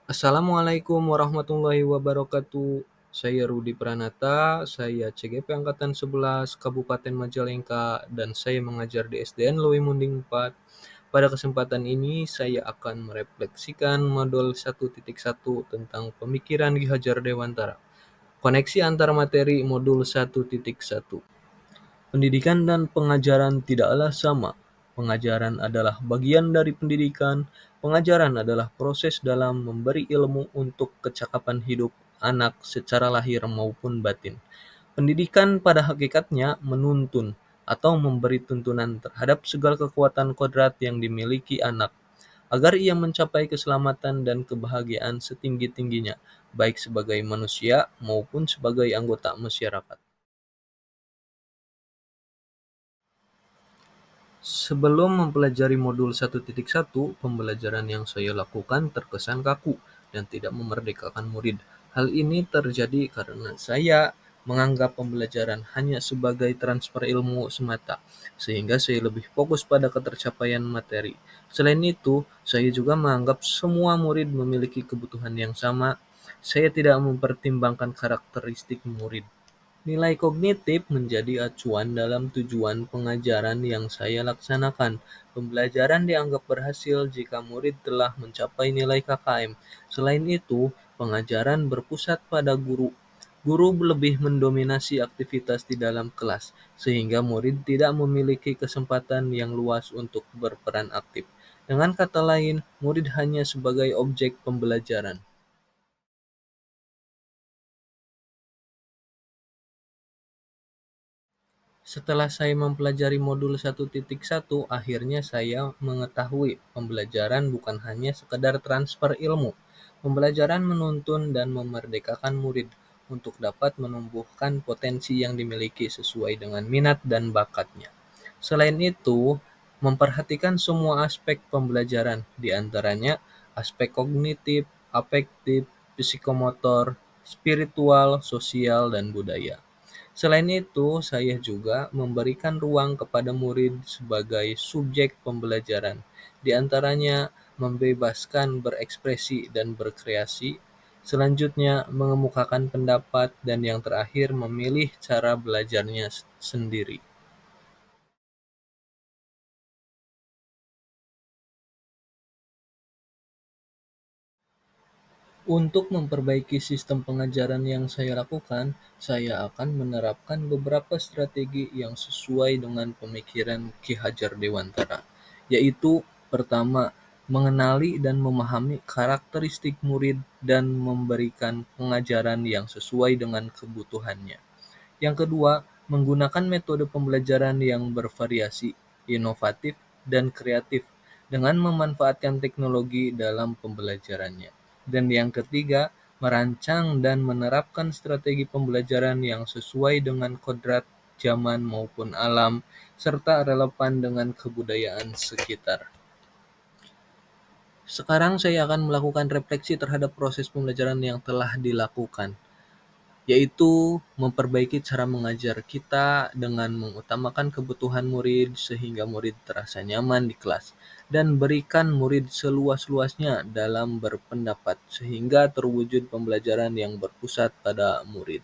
Assalamualaikum warahmatullahi wabarakatuh. Saya Rudi Pranata, saya CGP Angkatan 11 Kabupaten Majalengka dan saya mengajar di SDN Lewi Munding 4. Pada kesempatan ini saya akan merefleksikan modul 1.1 tentang pemikiran Ki Hajar Dewantara. Koneksi antar materi modul 1.1. Pendidikan dan pengajaran tidaklah sama. Pengajaran adalah bagian dari pendidikan. Pengajaran adalah proses dalam memberi ilmu untuk kecakapan hidup anak secara lahir maupun batin. Pendidikan pada hakikatnya menuntun atau memberi tuntunan terhadap segala kekuatan kodrat yang dimiliki anak, agar ia mencapai keselamatan dan kebahagiaan setinggi-tingginya, baik sebagai manusia maupun sebagai anggota masyarakat. Sebelum mempelajari modul 1.1, pembelajaran yang saya lakukan terkesan kaku dan tidak memerdekakan murid. Hal ini terjadi karena saya menganggap pembelajaran hanya sebagai transfer ilmu semata, sehingga saya lebih fokus pada ketercapaian materi. Selain itu, saya juga menganggap semua murid memiliki kebutuhan yang sama. Saya tidak mempertimbangkan karakteristik murid. Nilai kognitif menjadi acuan dalam tujuan pengajaran yang saya laksanakan. Pembelajaran dianggap berhasil jika murid telah mencapai nilai KKM. Selain itu, pengajaran berpusat pada guru. Guru lebih mendominasi aktivitas di dalam kelas, sehingga murid tidak memiliki kesempatan yang luas untuk berperan aktif. Dengan kata lain, murid hanya sebagai objek pembelajaran. Setelah saya mempelajari modul 1.1, akhirnya saya mengetahui pembelajaran bukan hanya sekedar transfer ilmu. Pembelajaran menuntun dan memerdekakan murid untuk dapat menumbuhkan potensi yang dimiliki sesuai dengan minat dan bakatnya. Selain itu, memperhatikan semua aspek pembelajaran, di antaranya aspek kognitif, afektif, psikomotor, spiritual, sosial, dan budaya. Selain itu, saya juga memberikan ruang kepada murid sebagai subjek pembelajaran, di antaranya membebaskan berekspresi dan berkreasi, selanjutnya mengemukakan pendapat, dan yang terakhir memilih cara belajarnya sendiri. Untuk memperbaiki sistem pengajaran yang saya lakukan, saya akan menerapkan beberapa strategi yang sesuai dengan pemikiran Ki Hajar Dewantara, yaitu pertama, mengenali dan memahami karakteristik murid dan memberikan pengajaran yang sesuai dengan kebutuhannya. Yang kedua, menggunakan metode pembelajaran yang bervariasi, inovatif, dan kreatif dengan memanfaatkan teknologi dalam pembelajarannya. Dan yang ketiga, merancang dan menerapkan strategi pembelajaran yang sesuai dengan kodrat zaman maupun alam, serta relevan dengan kebudayaan sekitar. Sekarang saya akan melakukan refleksi terhadap proses pembelajaran yang telah dilakukan, yaitu memperbaiki cara mengajar kita dengan mengutamakan kebutuhan murid sehingga murid terasa nyaman di kelas, dan berikan murid seluas-luasnya dalam berpendapat sehingga terwujud pembelajaran yang berpusat pada murid.